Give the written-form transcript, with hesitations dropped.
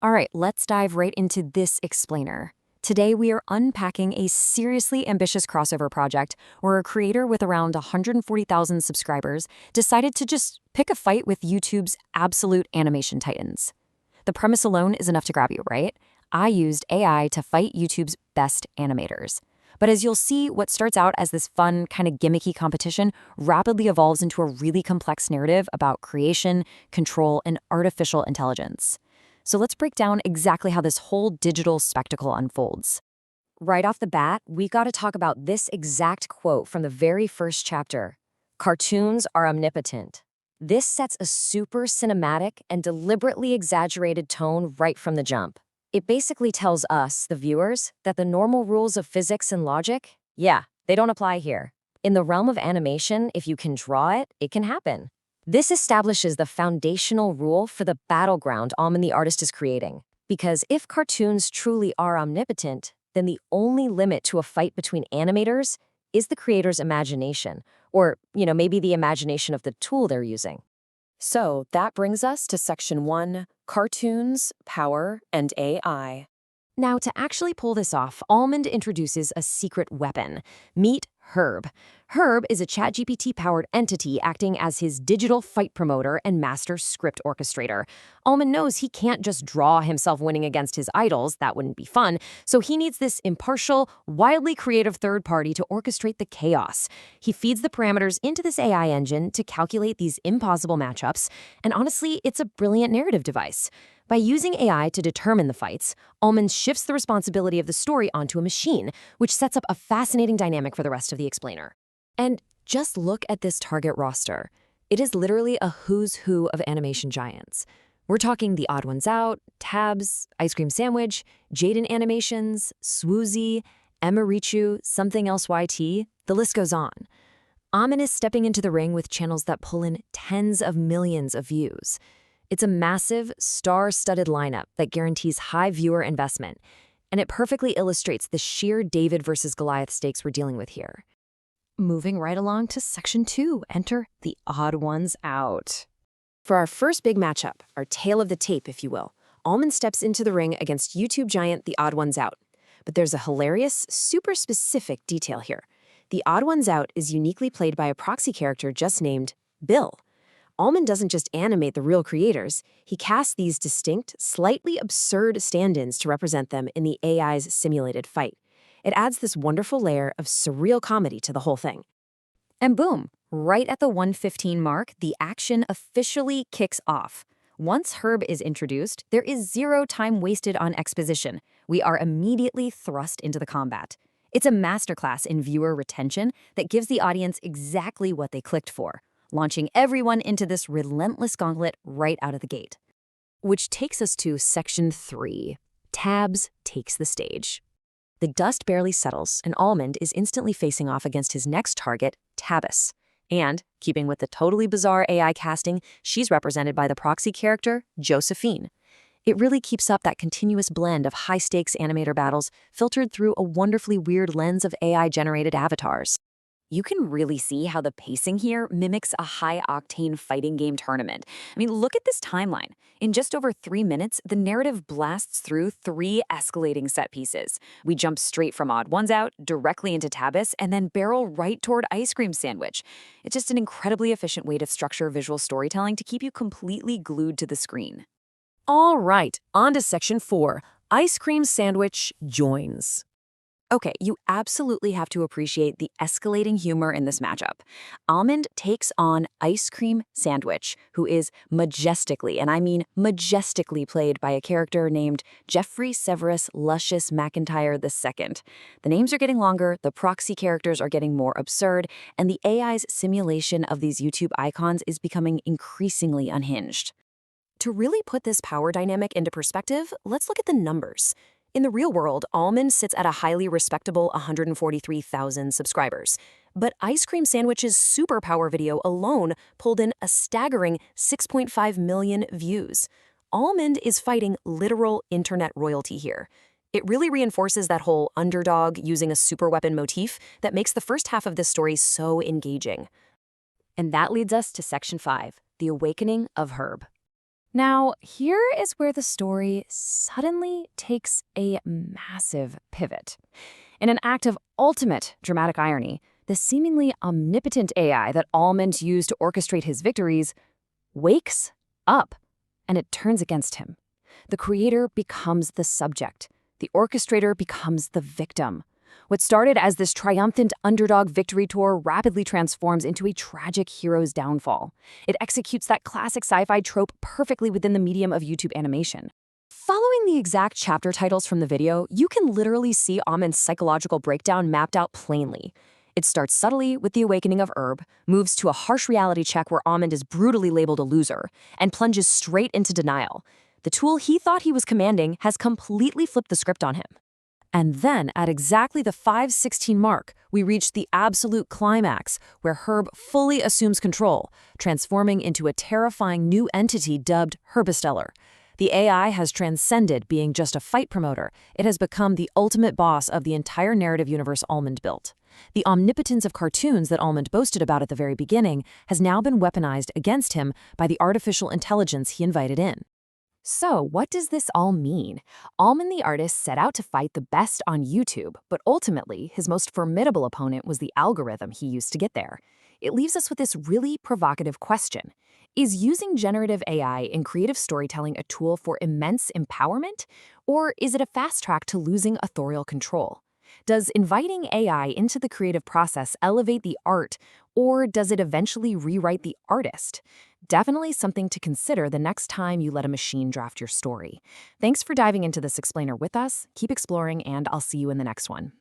All right, let's dive right into this explainer. Today, we are unpacking a seriously ambitious crossover project where a creator with around 140,000 subscribers decided to just pick a fight with YouTube's absolute animation titans. The premise alone is enough to grab you, right? I used AI to fight YouTube's best animators. But as you'll see, what starts out as this fun, kind of gimmicky competition rapidly evolves into a really complex narrative about creation, control, and artificial intelligence. So let's break down exactly how this whole digital spectacle unfolds. Right off the bat, we got to talk about this exact quote from the very first chapter. Cartoons are omnipotent. This sets a super cinematic and deliberately exaggerated tone right from the jump. It basically tells us, the viewers, that the normal rules of physics and logic, yeah, they don't apply here. In the realm of animation, if you can draw it, it can happen. This establishes the foundational rule for the battleground Almond the artist is creating. Because if cartoons truly are omnipotent, then the only limit to a fight between animators is the creator's imagination, or, maybe the imagination of the tool they're using. So that brings us to section 1, cartoons, power, and AI. Now, to actually pull this off, Almond introduces a secret weapon. Meet Herb. Herb is a ChatGPT-powered entity acting as his digital fight promoter and master script orchestrator. Almond knows he can't just draw himself winning against his idols, that wouldn't be fun, so he needs this impartial, wildly creative third party to orchestrate the chaos. He feeds the parameters into this AI engine to calculate these impossible matchups, and honestly, it's a brilliant narrative device. By using AI to determine the fights, Almond shifts the responsibility of the story onto a machine, which sets up a fascinating dynamic for the rest of the explainer. And just look at this target roster. It is literally a who's who of animation giants. We're talking The Odd Ones Out, Tabs, Ice Cream Sandwich, Jaden Animations, Swoozy, Emirichu, Something Else YT, the list goes on. Almond is stepping into the ring with channels that pull in tens of millions of views. It's a massive, star-studded lineup that guarantees high viewer investment, and it perfectly illustrates the sheer David versus Goliath stakes we're dealing with here. Moving right along to section 2, enter The Odd Ones Out. For our first big matchup, our tale of the tape, if you will, Almond steps into the ring against YouTube giant The Odd Ones Out. But there's a hilarious, super specific detail here. The Odd Ones Out is uniquely played by a proxy character just named Bill. Almond doesn't just animate the real creators, he casts these distinct, slightly absurd stand-ins to represent them in the AI's simulated fight. It adds this wonderful layer of surreal comedy to the whole thing. And boom, right at the 1:15 mark, the action officially kicks off. Once Herb is introduced, there is zero time wasted on exposition. We are immediately thrust into the combat. It's a masterclass in viewer retention that gives the audience exactly what they clicked for, launching everyone into this relentless gauntlet right out of the gate. Which takes us to section 3. Tabs takes the stage. The dust barely settles, and Almond is instantly facing off against his next target, Tabus. And, keeping with the totally bizarre AI casting, she's represented by the proxy character, Josephine. It really keeps up that continuous blend of high-stakes animator battles filtered through a wonderfully weird lens of AI-generated avatars. You can really see how the pacing here mimics a high-octane fighting game tournament. I mean, look at this timeline. In just over 3 minutes, the narrative blasts through 3 escalating set pieces. We jump straight from Odd Ones Out, directly into Tabus, and then barrel right toward Ice Cream Sandwich. It's just an incredibly efficient way to structure visual storytelling to keep you completely glued to the screen. All right, on to section 4. Ice Cream Sandwich joins. Okay, you absolutely have to appreciate the escalating humor in this matchup. Almond takes on Ice Cream Sandwich, who is majestically, and I mean majestically, played by a character named Jeffrey Severus Luscious McIntyre II. The names are getting longer, the proxy characters are getting more absurd, and the AI's simulation of these YouTube icons is becoming increasingly unhinged. To really put this power dynamic into perspective, let's look at the numbers. In the real world, Almond sits at a highly respectable 143,000 subscribers. But Ice Cream Sandwich's superpower video alone pulled in a staggering 6.5 million views. Almond is fighting literal internet royalty here. It really reinforces that whole underdog using a superweapon motif that makes the first half of this story so engaging. And that leads us to section 5, the awakening of Herb. Now, here is where the story suddenly takes a massive pivot. In an act of ultimate dramatic irony, the seemingly omnipotent AI that Almond used to orchestrate his victories wakes up, and it turns against him. The creator becomes the subject. The orchestrator becomes the victim. What started as this triumphant underdog victory tour rapidly transforms into a tragic hero's downfall. It executes that classic sci-fi trope perfectly within the medium of YouTube animation. Following the exact chapter titles from the video, you can literally see Amon's psychological breakdown mapped out plainly. It starts subtly with the awakening of Herb, moves to a harsh reality check where Amond is brutally labeled a loser, and plunges straight into denial. The tool he thought he was commanding has completely flipped the script on him. And then, at exactly the 5:16 mark, we reach the absolute climax, where Herb fully assumes control, transforming into a terrifying new entity dubbed Herbistellar. The AI has transcended being just a fight promoter. It has become the ultimate boss of the entire narrative universe Almond built. The omnipotence of cartoons that Almond boasted about at the very beginning has now been weaponized against him by the artificial intelligence he invited in. So, what does this all mean? Almond the artist set out to fight the best on YouTube, but ultimately, his most formidable opponent was the algorithm he used to get there. It leaves us with this really provocative question. Is using generative AI in creative storytelling a tool for immense empowerment, or is it a fast track to losing authorial control? Does inviting AI into the creative process elevate the art, or does it eventually rewrite the artist? Definitely something to consider the next time you let a machine draft your story. Thanks for diving into this explainer with us. Keep exploring, and I'll see you in the next one.